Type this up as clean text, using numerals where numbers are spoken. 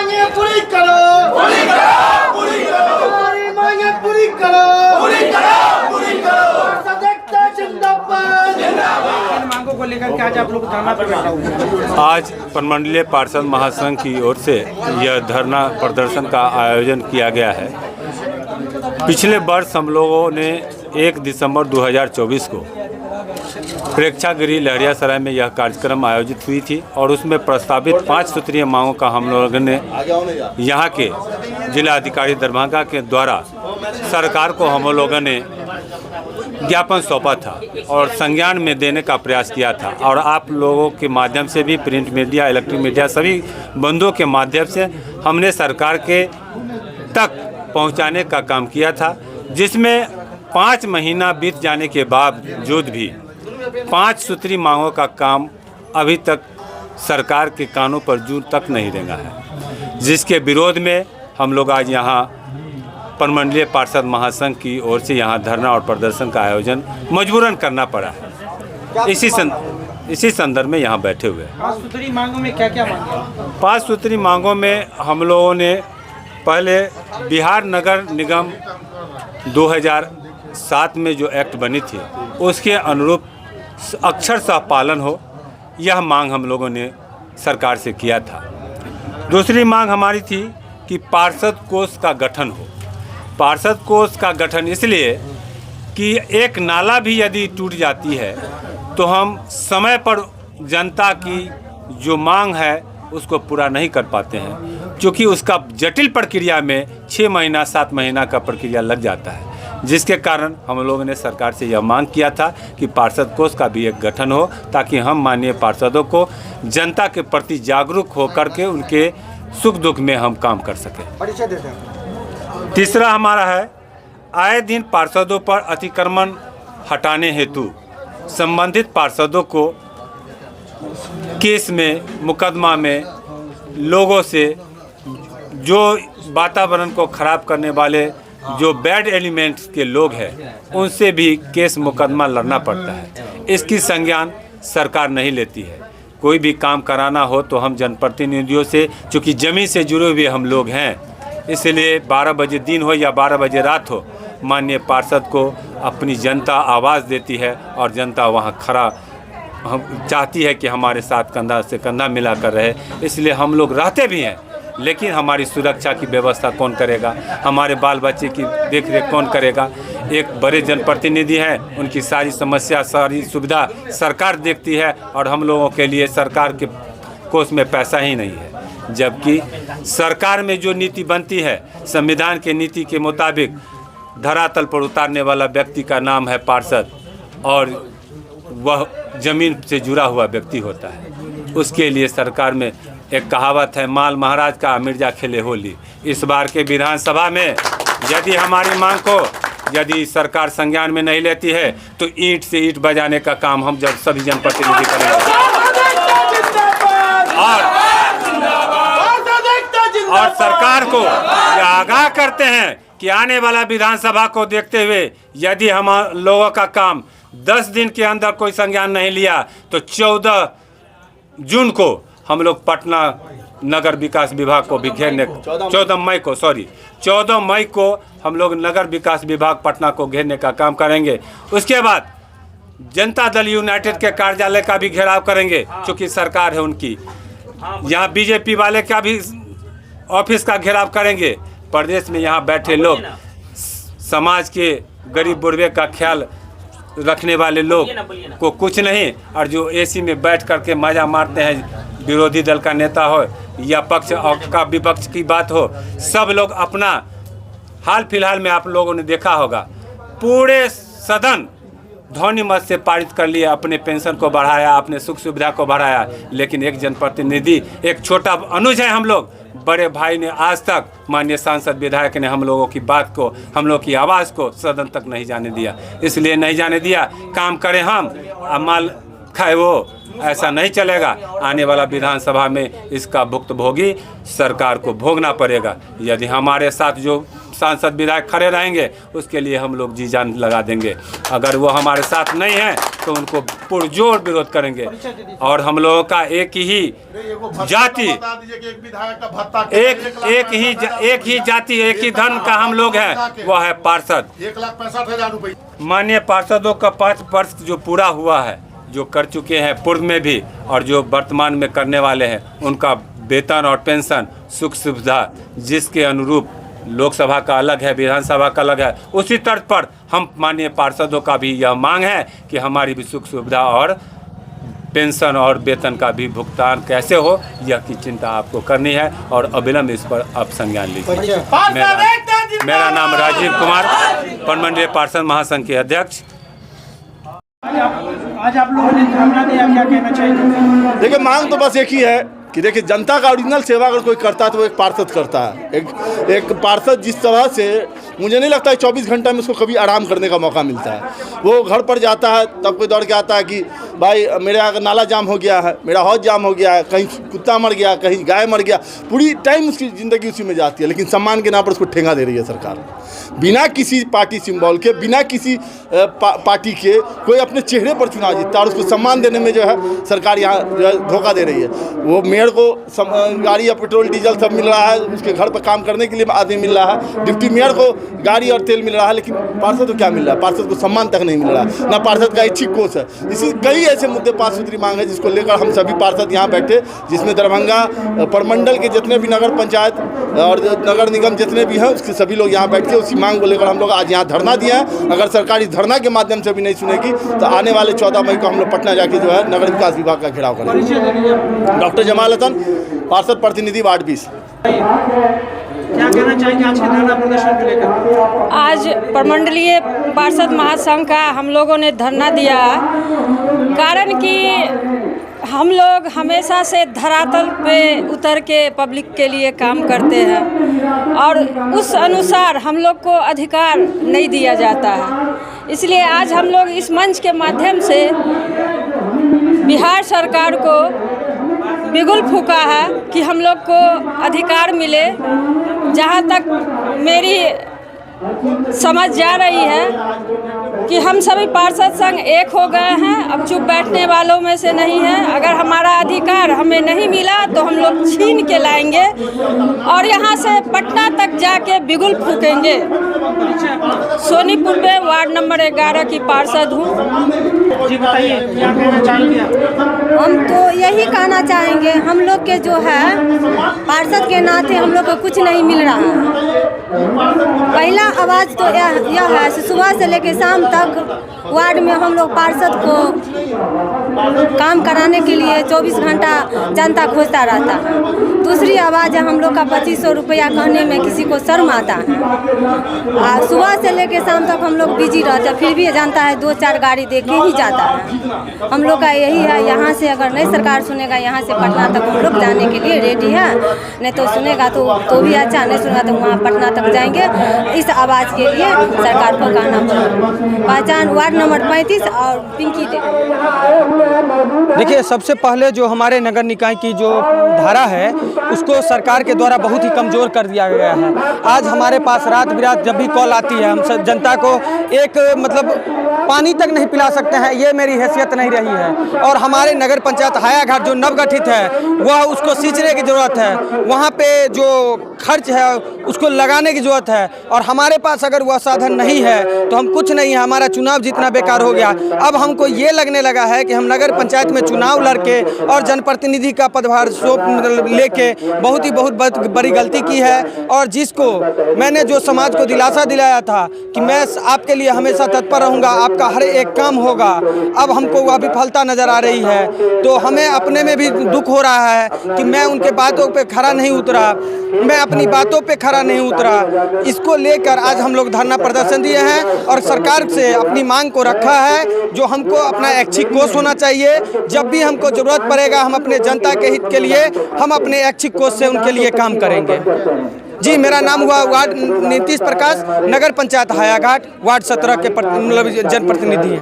मांगे पूरी करो, पूरी करो, पूरी करो। हमारी मांगे पूरी करो, पूरी करो, पूरी करो। पार्षद एकता जिंदाबाद, जिंदाबाद। इन मांगों को लेकर के आज आप लोग धरना पर बैठा हुआ है। आज प्रमंडलीय पार्षद महासंघ की ओर से यह धरना प्रदर्शन का आयोजन किया गया है। पिछले वर्ष हम लोगों ने 1 दिसंबर 2024 को प्रेक्षागृह लहरियासराय में यह कार्यक्रम आयोजित हुई थी और उसमें प्रस्तावित 5 सूत्रीय मांगों का हम लोगों ने यहाँ के जिला अधिकारी दरभंगा के द्वारा सरकार को हम लोगों ने ज्ञापन सौंपा था और संज्ञान में देने का प्रयास किया था और आप लोगों के माध्यम से भी प्रिंट मीडिया, इलेक्ट्रॉनिक मीडिया सभी बंधुओं के माध्यम से हमने सरकार के तक पहुंचाने का काम किया था, जिसमें 5 महीना बीत जाने के बावजूद भी 5 सूत्री मांगों का काम अभी तक सरकार के कानों पर जूं तक नहीं रेंगा है, जिसके विरोध में हम लोग आज यहाँ प्रमंडलीय पार्षद महासंघ की ओर से यहाँ धरना और प्रदर्शन का आयोजन मजबूरन करना पड़ा है। इसी संदर्भ में यहाँ बैठे हुए हैं। 5 सूत्री मांगों में क्या क्या मांगे? 5 सूत्री मांगों में हम लोगों ने पहले बिहार नगर निगम 2007 में जो एक्ट बनी थी उसके अनुरूप अक्षरशः पालन हो, यह मांग हम लोगों ने सरकार से किया था। दूसरी मांग हमारी थी कि पार्षद कोष का गठन हो। पार्षद कोष का गठन इसलिए कि एक नाला भी यदि टूट जाती है तो हम समय पर जनता की जो मांग है उसको पूरा नहीं कर पाते हैं, क्योंकि उसका जटिल प्रक्रिया में 6 महीना 7 महीना का प्रक्रिया लग जाता है, जिसके कारण हम लोगों ने सरकार से यह मांग किया था कि पार्षद कोष का भी एक गठन हो ताकि हम माननीय पार्षदों को जनता के प्रति जागरूक होकर के उनके सुख दुख में हम काम कर सकें। परिचय देते हैं। तीसरा हमारा है, आए दिन पार्षदों पर अतिक्रमण हटाने हेतु संबंधित पार्षदों को केस में, मुकदमा में लोगों से जो वातावरण को खराब करने वाले जो बैड एलिमेंट्स के लोग हैं उनसे भी केस मुकदमा लड़ना पड़ता है। इसकी संज्ञान सरकार नहीं लेती है। कोई भी काम कराना हो तो हम जनप्रतिनिधियों से, चूँकि ज़मीन से जुड़े हुए हम लोग हैं, इसलिए 12 बजे दिन हो या 12 बजे रात हो, माननीय पार्षद को अपनी जनता आवाज़ देती है और जनता वहाँ खड़ा हम चाहती है कि हमारे साथ कंधा से कंधा मिलाकर रहे। इसलिए हम लोग रहते भी हैं, लेकिन हमारी सुरक्षा की व्यवस्था कौन करेगा, हमारे बाल बच्चे की देख रेख कौन करेगा। एक बड़े जनप्रतिनिधि हैं, उनकी सारी समस्या, सारी सुविधा सरकार देखती है और हम लोगों के लिए सरकार के कोष में पैसा ही नहीं है। जबकि सरकार में जो नीति बनती है संविधान के नीति के मुताबिक धरातल पर उतारने वाला व्यक्ति का नाम है पार्षद और वह ज़मीन से जुड़ा हुआ व्यक्ति होता है। उसके लिए सरकार में एक कहावत है, माल महाराज का मिर्जा खेले होली। इस बार के विधानसभा में यदि हमारी मांग को यदि सरकार संज्ञान में नहीं लेती है तो ईंट से ईंट बजाने का काम हम जब सभी जनप्रतिनिधि करेंगे और सरकार को यह आगाह करते हैं कि आने वाला विधानसभा को देखते हुए यदि हम लोगों का काम 10 दिन के अंदर कोई संज्ञान नहीं लिया तो 14 जून को हम लोग पटना नगर विकास विभाग को भी घेरने 14 मई को हम लोग नगर विकास विभाग पटना को घेरने का काम करेंगे। उसके बाद जनता दल यूनाइटेड के कार्यालय का भी घेराव करेंगे, क्योंकि सरकार है उनकी। यहाँ बीजेपी वाले का भी ऑफिस का घेराव करेंगे। प्रदेश में यहाँ बैठे लोग समाज के गरीब बुढ़वे का ख्याल रखने वाले लोग को कुछ नहीं, और जो एसी में बैठ करके मजा मारते हैं, विरोधी दल का नेता हो या पक्ष का विपक्ष की बात हो, सब लोग अपना हाल फिलहाल में आप लोगों ने देखा होगा, पूरे सदन ध्वनि मत से पारित कर लिया, अपने पेंशन को बढ़ाया, अपने सुख सुविधा को बढ़ाया, लेकिन एक जनप्रतिनिधि, एक छोटा अनुज है हम लोग, बड़े भाई ने आज तक, माननीय सांसद विधायक ने हम लोगों की बात को, हम लोग की आवाज़ को सदन तक नहीं जाने दिया। इसलिए नहीं जाने दिया, काम करें हम, अमाल खाए वो, ऐसा नहीं चलेगा। आने वाला विधानसभा में इसका भुक्तभोगी सरकार को भोगना पड़ेगा। यदि हमारे साथ जो सांसद विधायक खड़े रहेंगे, उसके लिए हम लोग जी जान लगा देंगे। अगर वो हमारे साथ नहीं हैं तो उनको पुरजोर विरोध करेंगे। और हम लोगों का एक ही जाति, एक ही जाति, एक ही धर्म का हम लोग हैं, वह है पार्षद। 1,65,000 रुपये। माननीय पार्षदों का 5 वर्ष जो पूरा हुआ है, जो कर चुके हैं पूर्व में भी और जो वर्तमान में करने वाले हैं, उनका वेतन और पेंशन सुख सुविधा जिसके अनुरूप लोकसभा का अलग है, विधानसभा का अलग है, उसी तर्ज पर हम माननीय पार्षदों का भी यह मांग है कि हमारी भी सुख सुविधा और पेंशन और वेतन का भी भुगतान कैसे हो, यह की चिंता आपको करनी है और अविलंब इस पर आप संज्ञान लीजिए। मेरा नाम राजीव कुमार, प्रमंडलीय पार्षद महासंघ के अध्यक्ष। आज आप लोगों ने धरना दिया, क्या कहना चाहिए? देखिए, मांग तो बस एक ही है कि देखिए, जनता का ओरिजिनल सेवा अगर कोई करता है तो वो एक पार्षद करता है। एक पार्षद जिस तरह से, मुझे नहीं लगता है 24 घंटा में उसको कभी आराम करने का मौका मिलता है। वो घर पर जाता है तब कोई दौड़ के आता है कि भाई मेरे यहाँ नाला जाम हो गया है, मेरा हौज जाम हो गया है, कहीं कुत्ता मर गया, कहीं गाय मर गया, पूरी टाइम उसकी ज़िंदगी उसी में जाती है। लेकिन सम्मान के नाम पर उसको ठेंगा दे रही है सरकार, बिना किसी पार्टी सिंबल के, बिना किसी पार्टी के। कोई अपने चेहरे पर चुनाव जीतता है और उसको सम्मान देने में जो है सरकार यहाँ जो है धोखा दे रही है। वो मेयर को गाड़ी या पेट्रोल डीजल सब मिल रहा है, उसके घर पर काम करने के लिए आदमी मिल रहा है, डिप्टी मेयर को गाड़ी और तेल मिल रहा है, लेकिन पार्षद को क्या मिल रहा है? पार्षद को सम्मान तक नहीं मिल रहा है, ना पार्षद का इच्छिक कोष है। इसी कई ऐसे मुद्दे 5 सूत्री मांग है जिसको लेकर हम सभी पार्षद यहाँ बैठे, जिसमें दरभंगा प्रमंडल के जितने भी नगर पंचायत और नगर निगम जितने भी हैं उसके सभी लोग यहाँ बैठ के उसी मांग को लेकर हम लोग आज यहाँ धरना दिया है। अगर सरकार इस धरना के माध्यम से भी नहीं सुनेगी तो आने वाले 14 मई को हम लोग पटना जाके जो है नगर विकास विभाग का घेराव करेंगे। डॉक्टर जमाल हसन, पार्षद प्रतिनिधि वार्ड 20। क्या कहना चाहेंगे आज के धरना प्रदर्शन को लेकर? आज प्रमंडलीय पार्षद महासंघ का हम लोगों ने धरना दिया, कारण कि हम लोग हमेशा से धरातल पे उतर के पब्लिक के लिए काम करते हैं और उस अनुसार हम लोग को अधिकार नहीं दिया जाता है। इसलिए आज हम लोग इस मंच के माध्यम से बिहार सरकार को बिगुल फूका है कि हम लोग को अधिकार मिले। जहाँ तक मेरी समझ जा रही है कि हम सभी पार्षद संघ एक हो गए हैं, अब चुप बैठने वालों में से नहीं है। अगर हमारा अधिकार हमें नहीं मिला तो हम लोग छीन के लाएंगे और यहाँ से पटना तक जाके बिगुल फूकेंगे। सोनीपुर में वार्ड नंबर 11 की पार्षद हूँ। जी बताइए, क्या कहना चाहेंगे? हम तो यही कहना चाहेंगे, हम लोग के जो है पार्षद के नाते हम लोग को कुछ नहीं मिल रहा है। पहला आवाज़ तो यह है, सुबह से लेकर शाम तक वार्ड में हम लोग पार्षद को काम कराने के लिए 24 घंटा जनता खोजता रहता है। दूसरी आवाज़ है हम लोग का 2500 रुपया कहने में किसी को शर्म आता है। सुबह से लेकर शाम तक हम लोग बिजी रहते हैं, फिर भी जानता है 2-4 गाड़ी दे के ही जाता है। हम लोग का यही है, यहाँ से अगर नहीं सरकार सुनेगा, यहाँ से पटना तक हम लोग जाने के लिए रेडी है। नहीं तो सुनेगा तो भी अच्छा, नहीं सुनेगा तो वहाँ पटना तक जाएंगे। इस आवाज़ के लिए सरकार को कहना पड़ेगा। पहचान वार्ड नंबर 35 और पिंकी देवी। देखिए, सबसे पहले जो हमारे नगर निकाय की जो धारा है उसको सरकार के द्वारा बहुत ही कमज़ोर कर दिया गया है। आज हमारे पास रात बिरात जब भी कॉल आती है, हम सब जनता को एक मतलब पानी तक नहीं पिला सकते हैं, ये मेरी हैसियत नहीं रही है। और हमारे नगर पंचायत हायाघाट जो नवगठित है वह उसको सींचने की ज़रूरत है, वहाँ पे जो खर्च है उसको लगाने की ज़रूरत है। और हमारे पास अगर वह साधन नहीं है तो हम कुछ नहीं है, हमारा चुनाव जीतना बेकार हो गया। अब हमको ये लगने लगा है कि हम नगर पंचायत में चुनाव लड़के और जनप्रतिनिधि का पदभार लेके बहुत बड़ी गलती की है। और जिसको मैंने जो समाज को दिलासा दिलाया था कि मैं आपके लिए हमेशा तत्पर रहूँगा, आपका हर एक काम होगा, अब हमको वह विफलता नज़र आ रही है। तो हमें अपने में भी दुख हो रहा है कि मैं उनके बातों पे खरा नहीं उतरा, मैं अपनी बातों पे खरा नहीं उतरा। इसको लेकर आज हम लोग धरना प्रदर्शन दिए हैं और सरकार से अपनी मांग को रखा है, जो हमको अपना ऐच्छिक कोष होना चाहिए। जब भी हमको ज़रूरत पड़ेगा हम अपने जनता के हित के लिए हम अपने ऐच्छिक कोष से उनके लिए काम करेंगे। जी, मेरा नाम हुआ वार्ड नीतीश प्रकाश, नगर पंचायत हायाघाट, वार्ड 17 के जनप्रतिनिधि हैं।